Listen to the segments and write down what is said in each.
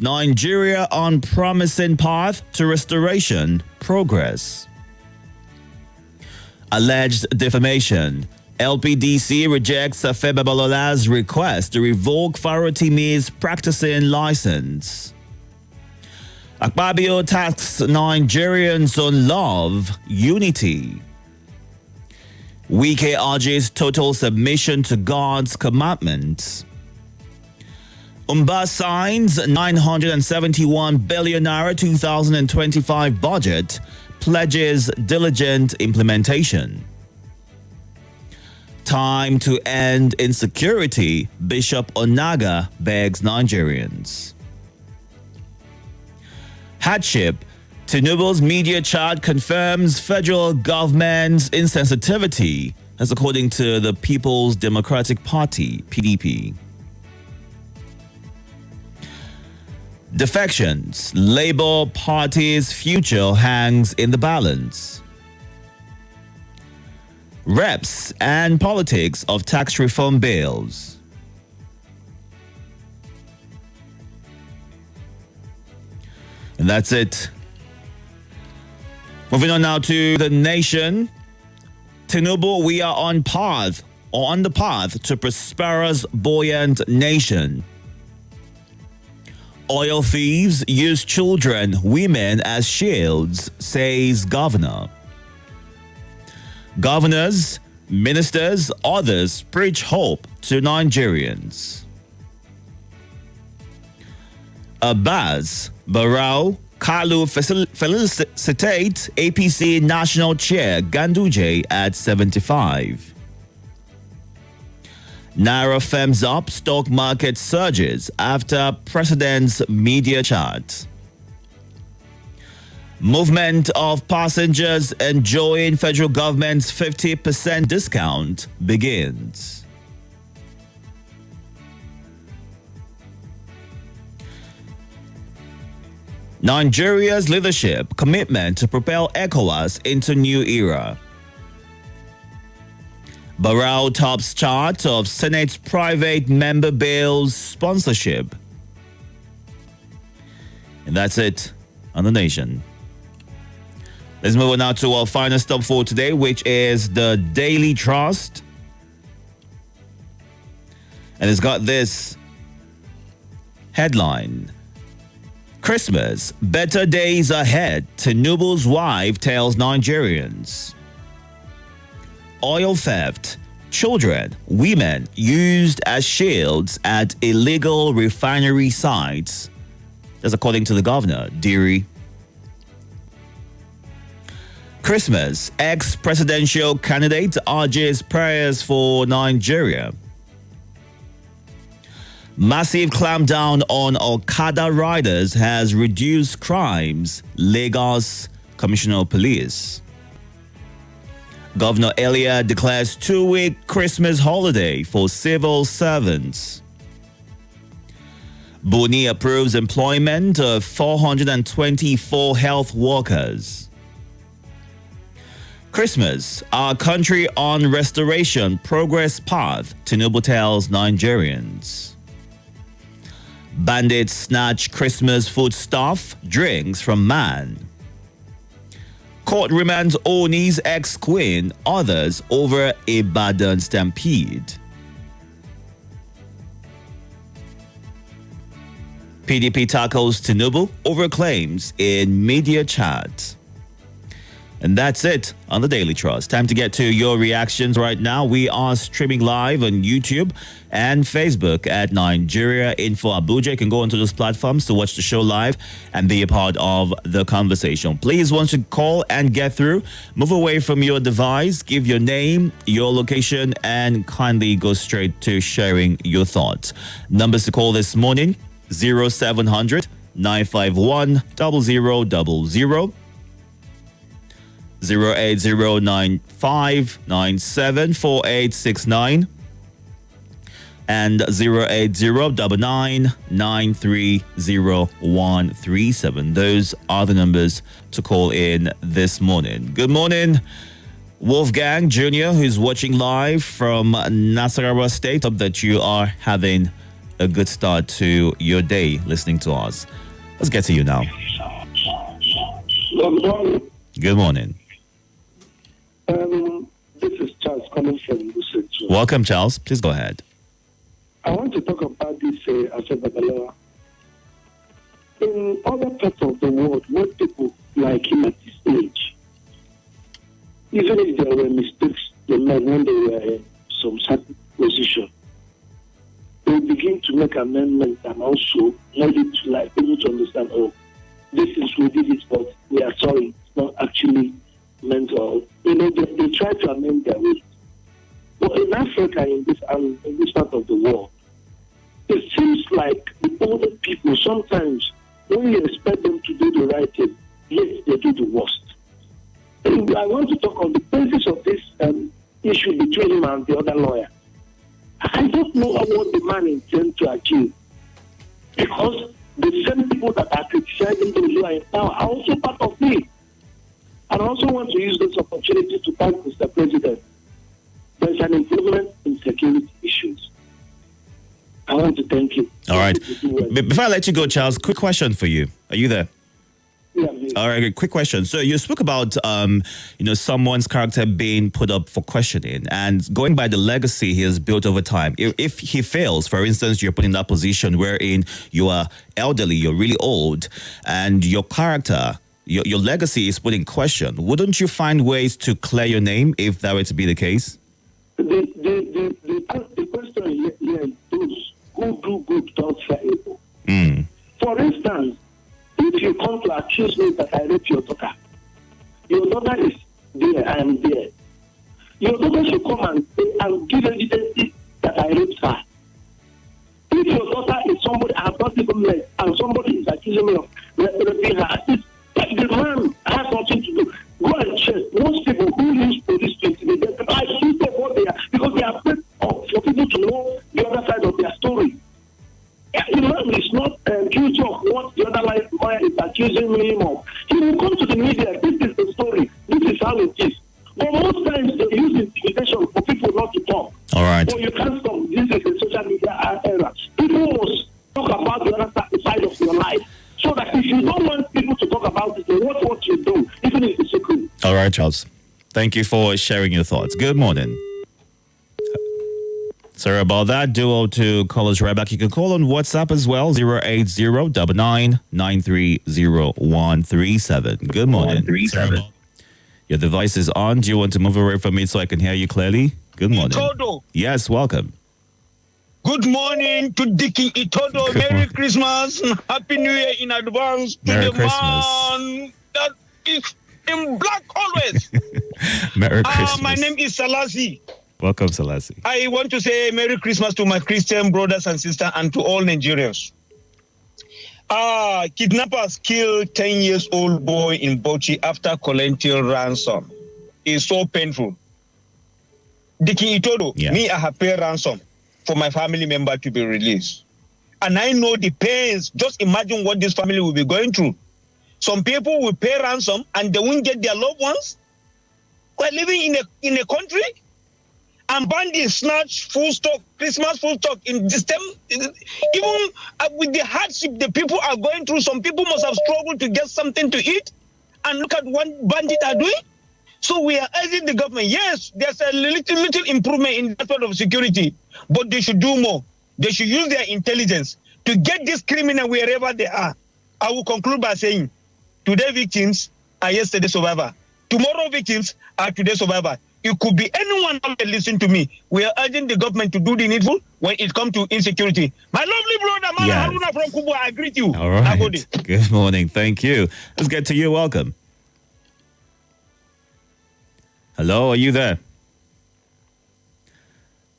Nigeria on promising path to restoration progress. Alleged defamation. LPDC rejects Afe Babalola's request to revoke Farotimi's practicing license. Akpabio tasks Nigerians on love, unity. Wike urges total submission to God's commandments. Umba signs 971 billion naira 2025 budget, pledges diligent implementation. Time to end insecurity, Bishop Onaga begs Nigerians. Hardship. Tinubu's media chart confirms federal government's insensitivity, as according to the People's Democratic Party, PDP. Defections. Labour Party's future hangs in the balance. Reps and politics of tax reform bills. And that's it. Moving on now to the nation. Tinubu, we are on the path to prosperous, buoyant nation. Oil thieves use children, women as shields, says governor. Governors, ministers, others preach hope to Nigerians. Abbas, Barrow, Kalu felicitate APC National Chair Ganduje at 75. Naira firms up, stock market surges after president's media chart. Movement of passengers enjoying federal government's 50% discount begins. Nigeria's leadership commitment to propel ECOWAS into new era. Barrow tops chart of Senate's private member bills sponsorship. And that's it on the nation. Let's move on now to our final stop for today, which is the Daily Trust. And it's got this headline. Christmas, better days ahead, Tinubu's wife tells Nigerians. Oil theft, children, women used as shields at illegal refinery sites. That's according to the governor, Diri. Christmas, ex-presidential candidate urges prayers for Nigeria. Massive clampdown on Okada riders has reduced crimes, Lagos Commissioner of Police. Governor Elia declares 2-week Christmas holiday for civil servants. Buni approves employment of 424 health workers. Christmas, our country on restoration progress path, Tinubu tells Nigerians. Bandits snatch Christmas foodstuff, drinks from man. Court remands Oni's ex-queen, others over Ibadan stampede. PDP tackles Tinubu over claims in media chat. And that's it on the Daily Trust. Time to get to your reactions right now. We are streaming live on YouTube and Facebook at Nigeria Info Abuja. You can go onto those platforms to watch the show live and be a part of the conversation. Please, once you call and get through, move away from your device, give your name, your location, and kindly go straight to sharing your thoughts. Numbers to call this morning, 0700 951 0000. 08095974869 and 08099930137. Those are the numbers to call in this morning. Good morning, Wolfgang Jr., who's watching live from Nasarawa State. Hope that you are having a good start to your day listening to us. Let's get to you now. Good morning. Good morning. This is Charles coming from Lucid. Welcome, Charles. Please go ahead. I want to talk about this Asababala. In other parts of the world, where people like him at this age, even if there were mistakes they made when they were in some certain position, they begin to make amendments and also let it to like people to understand, oh, this is we did it, but we are sorry, it's not actually meant or they try to amend their ways. But in Africa, in this part of the world, it seems like the older people sometimes when you expect them to do the right thing, yet they do the worst. And I want to talk on the basis of this issue between him and the other lawyer. I don't know what the man intends to achieve, because the same people that are criticizing those who are in power are also part of me. And I also want to use this opportunity to thank Mr. President. There's an improvement in security issues. I want to thank you. All right. Before I let you go, Charles, quick question for you. Are you there? Yeah, all right, quick question. So you spoke about, someone's character being put up for questioning and going by the legacy he has built over time. If he fails, for instance, you're put in that position wherein you are elderly, you're really old, and your character, your legacy is put in question. Wouldn't you find ways to clear your name if that were to be the case? The question here is those who do good don't fear evil. For instance, if you come to accuse me that I raped your daughter is there, I am there. Your daughter should come and say and give evidence that I raped her. If your daughter is somebody I have not even met and somebody is accusing me of raping her, if the man has nothing to do, go and check. Most people who use police to intimidate them, I see what they are because they are afraid for people to know the other side of their story. The man is not guilty of what the other lawyer is accusing him of. He will come to the media. This is the story. This is how it is. But most times they use intimidation for people not to talk. All right. So you can't stop. This is the social media era. People must talk about the other side of your life. So that if you don't want people to talk about it, then what you do, even if it's secret. All right, Charles. Thank you for sharing your thoughts. Good morning. Sorry about that. Duo to callers right back. You can call on WhatsApp as well, 080-99930137. Good morning. Your device is on. Do you want to move away from me so I can hear you clearly? Good morning. Itodo. Yes, welcome. Good morning to Dickie Itodo. Merry Christmas and Happy New Year in advance to Merry the Christmas. man that is in black always. Merry Christmas. My name is Salasi. Welcome, Salasi. I want to say Merry Christmas to my Christian brothers and sisters and to all Nigerians. Kidnappers killed 10 years old boy in Bauchi after collecting ransom. It's so painful. Dickie Itodo, me, I have paid ransom for my family member to be released. And I know the pains. Just imagine what this family will be going through. Some people will pay ransom and they won't get their loved ones. We're living in a country and bandits snatch full stock, Christmas full stock in this time. Even with the hardship the people are going through, some people must have struggled to get something to eat. And look at what bandits are doing. So we are urging the government, yes, there's a little improvement in that sort of security, but they should do more. They should use their intelligence to get these criminals wherever they are. I will conclude by saying, today victims are yesterday survivor. Tomorrow victims are today survivor. It could be anyone out there listening to me. We are urging the government to do the needful when it comes to insecurity. My lovely brother, Mala Haruna from Kubu, I greet you. All right. Good morning. Thank you. Let's get to you. Welcome. Hello, are you there?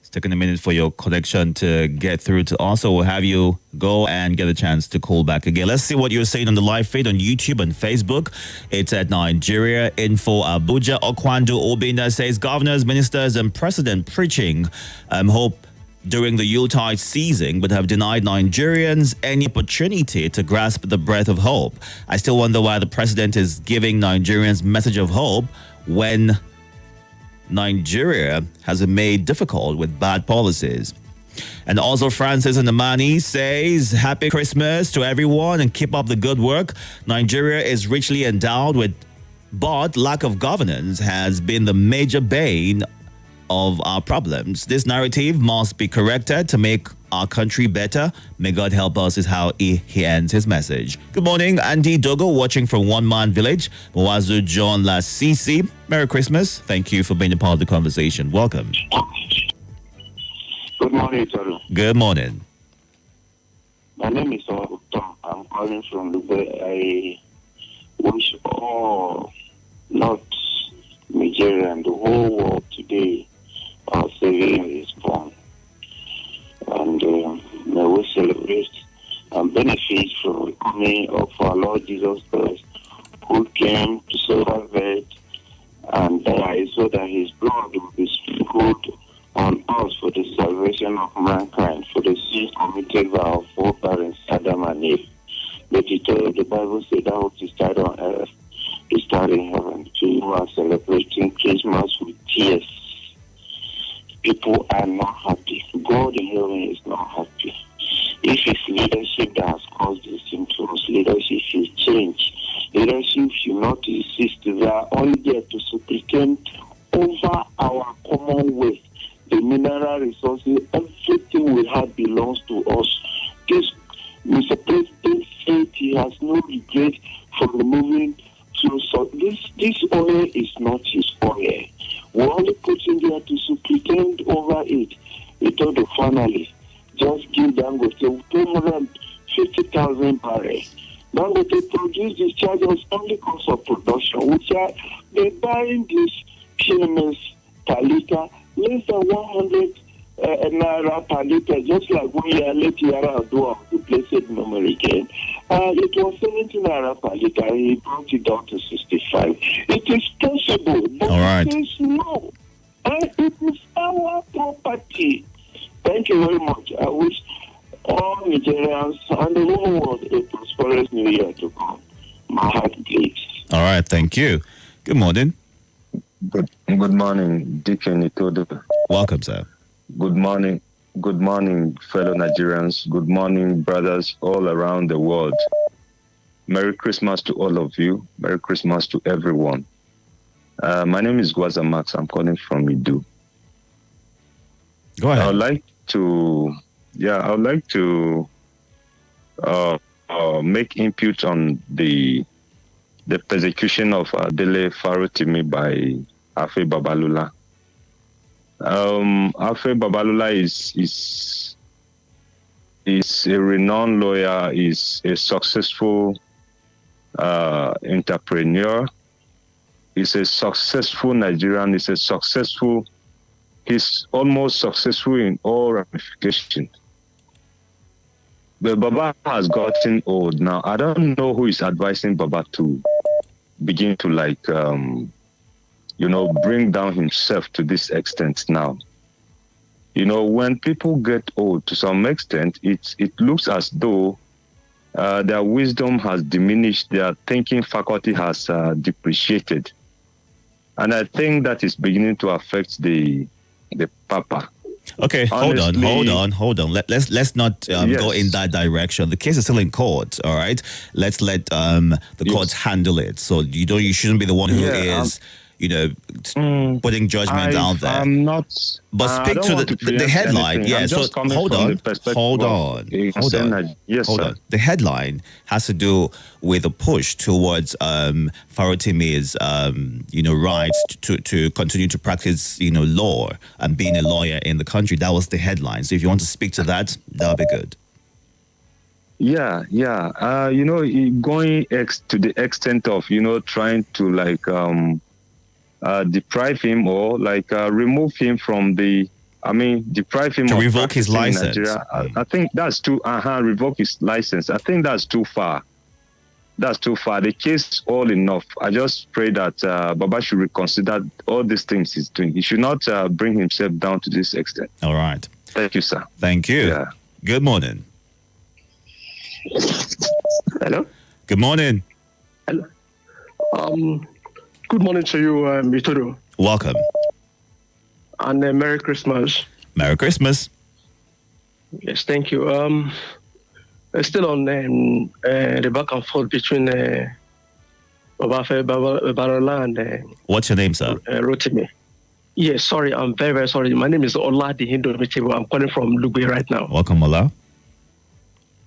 It's taking a minute for your connection to get through to us, so we'll have you go and get a chance to call back again. Let's see what you're saying on the live feed on YouTube and Facebook. It's at Nigeria Info Abuja. Okwando Obinna says governors, ministers, and president preaching hope during the Yuletide season, but have denied Nigerians any opportunity to grasp the breath of hope. I still wonder why the president is giving Nigerians message of hope when Nigeria has been made difficult with bad policies. And also Francis and Amani says, Happy Christmas to everyone and keep up the good work. Nigeria is richly endowed but lack of governance has been the major bane of our problems. This narrative must be corrected to make our country better. May God help us is how he ends his message. Good morning, Andy Dogo, watching from One Man Village. Mwazu John Lasisi. Merry Christmas. Thank you for being a part of the conversation. Welcome. Good morning, Itodo. Good morning. My name is Tom. I'm calling from Dubai. I wish all North Nigeria and the whole world today our Savior is born. And may we celebrate and benefit from the coming of our Lord Jesus Christ, who came to suffer death and die so that his blood will be sprinkled on us for the salvation of mankind, for the sins committed by our foreparents, Adam and Eve. But the Bible said that which is started on earth is started in heaven. So you are celebrating Christmas with tears. People are not happy. God in heaven is not happy. If it's leadership that has caused this thing to us, leadership should change. Leadership should not insist. They are only there to supplicate over our commonwealth. The mineral resources, everything we have belongs to us. This Mr. President said he has no regret for removing. So this oil is not his oil. We only put in there to supplicate over it. We told the finally, just give Dangote 250,000 barrels. Dangote produce these charges only cost of production, which are they buying this PMS per liter less than 100 naira per liter, just like when you let Yara do the blessed number again. It was 70 naira per liter. He brought it down to 65. It is possible, but all right. it is no. And it is our property. Thank you very much. I wish all Nigerians and the whole world a prosperous new year to come. My heart bleeds. All right, thank you. Good morning. Good morning, Deacon Itodo. Welcome, sir. Good morning, fellow Nigerians. Good morning, brothers all around the world. Merry Christmas to all of you. Merry Christmas to everyone. My name is Gwaza Max. I'm calling from Itodo. Go ahead. I would like to make input on the persecution of Dele Farotimi by Afe Babalula. Afe Babalula is a renowned lawyer, is a successful entrepreneur, is a successful Nigerian, he's almost successful in all ramifications. But Baba has gotten old now. I don't know who is advising Baba to begin to bring down himself to this extent now. When people get old to some extent, it looks as though their wisdom has diminished, their thinking faculty has depreciated. And I think that is beginning to affect the Papa. Okay, Honestly, hold on. Let's not go in that direction. The case is still in court. All right, let's let the courts handle it. So you shouldn't be the one who is putting judgment out there. I'm not. But speak to the headline. Anything. Yeah. So hold on. Yes, sir. The headline has to do with a push towards Farotimi's rights to continue to practice law and being a lawyer in the country. That was the headline. So if you want to speak to that, that'll be good. Yeah. Going to the extent of trying to deprive him or remove him from deprive him to of revoke his license. I think that's too revoke his license. I think that's too far. The case all enough. I just pray that Baba should reconsider all these things he's doing. He should not bring himself down to this extent. All right. Thank you, sir. Thank you. Yeah. Good morning. Hello. Good morning. Hello. Good morning to you, Itodo. Welcome. And Merry Christmas. Merry Christmas. Yes, thank you. Still on the back and forth between Barola and What's your name, sir? Rotimi. Yes, sorry, I'm very, very sorry. My name is Ola Dihindo. I'm calling from Lugbe right now. Welcome, Ola.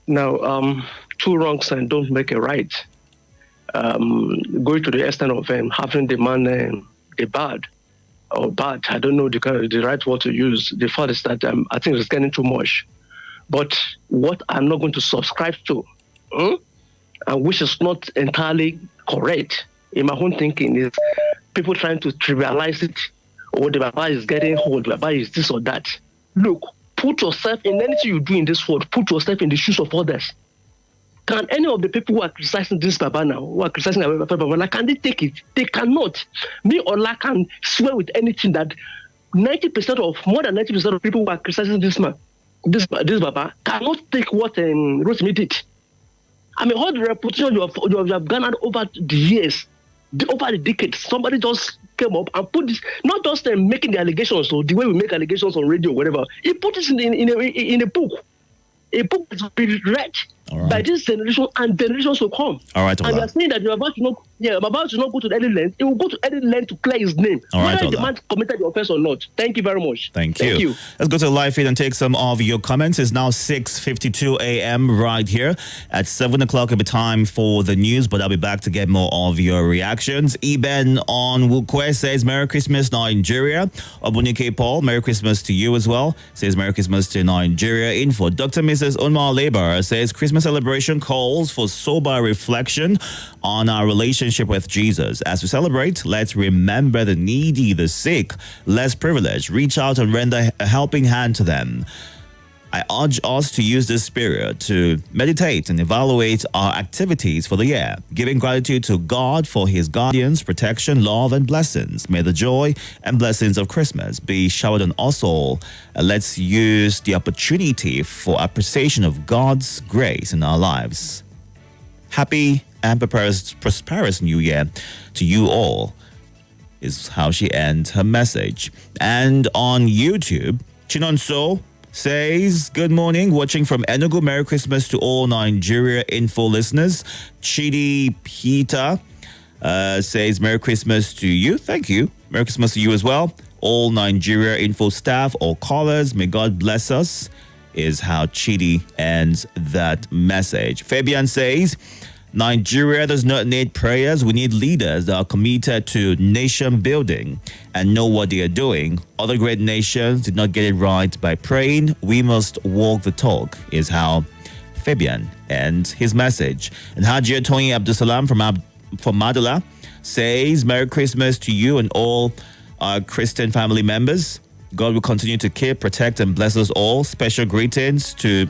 Now, two wrongs and don't make a right. Going to the extent of having the man the bad, I don't know the right word to use. The fact is that I think it's getting too much. But what I'm not going to subscribe to, and which is not entirely correct in my own thinking, is people trying to trivialize it, or the Baba is getting old, Baba is this or that. Look, put yourself in anything you do in this world, put yourself in the shoes of others. Can any of the people who are criticizing this Baba now, who are criticizing Baba, can they take it? They cannot. Me or La can swear with anything that more than 90% of people who are criticizing this man, this Baba, cannot take what Rotimi did. I mean, all the reputation you have garnered over the years, over the decades, somebody just came up and put this, not just making the allegations, so the way we make allegations on radio or whatever, he put this in a book. A book that will be read by this generation and generations will come. All right, Ola. And you are saying that you're about to not go to any length. It will go to any length to clear his name. All right, whether Ola. the man committed the offense or not. Thank you very much. Thank you. Let's go to the live feed and take some of your comments. It's now 6:52 a.m. right here. At 7 o'clock, it'll be time for the news, but I'll be back to get more of your reactions. Eben on Wukwe says, Merry Christmas, Nigeria. Obunike Paul, Merry Christmas to you as well. Says, Merry Christmas to Nigeria. Info. Dr. Mrs. Unma Labor says, Christmas celebration calls for sober reflection on our relationship with Jesus. As we celebrate, let's remember the needy, the sick, less privileged. Reach out and render a helping hand to them. I urge us to use this spirit to meditate and evaluate our activities for the year, giving gratitude to God for his guardians, protection, love, and blessings. May the joy and blessings of Christmas be showered on us all. Let's use the opportunity for appreciation of God's grace in our lives. Happy and prosperous New Year to you all, is how she ends her message. And on YouTube, Chinonso says, good morning, watching from Enugu. Merry Christmas to all Nigeria Info listeners. Chidi Peter says, Merry Christmas to you. Thank you. Merry Christmas to you as well. All Nigeria Info staff, all callers, may God bless us, is how Chidi ends that message. Fabian says, Nigeria does not need prayers. We need leaders that are committed to nation building and know what they are doing. Other great nations did not get it right by praying. We must walk the talk, is how Fabian ends his message. And Haji Tony Abdusalam from Madula says, Merry Christmas to you and all our Christian family members. God will continue to keep, protect, and bless us all. Special greetings to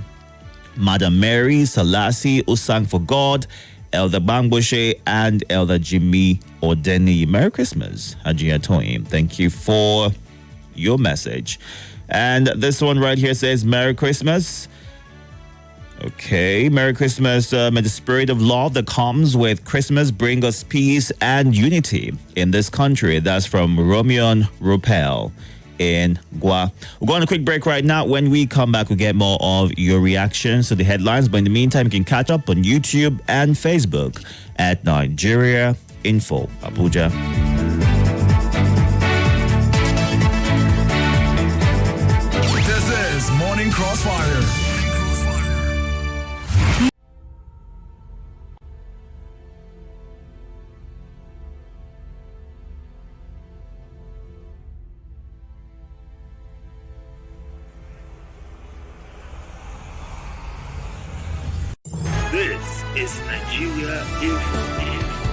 Madam Mary Salasi Usang for God, Elder Bangboshe, and Elder Jimmy Odeni. Merry Christmas, Haji Atoim. Thank you for your message. And this one right here says, Merry Christmas. Okay, Merry Christmas. May the spirit of love that comes with Christmas bring us peace and unity in this country. That's from Romion Rupel in Gua. We're going on a quick break right now. When we come back, we'll get more of your reactions to the headlines. But in the meantime, you can catch up on YouTube and Facebook at Nigeria Info Abuja. This is Morning Crossfire. This is Nigeria Info.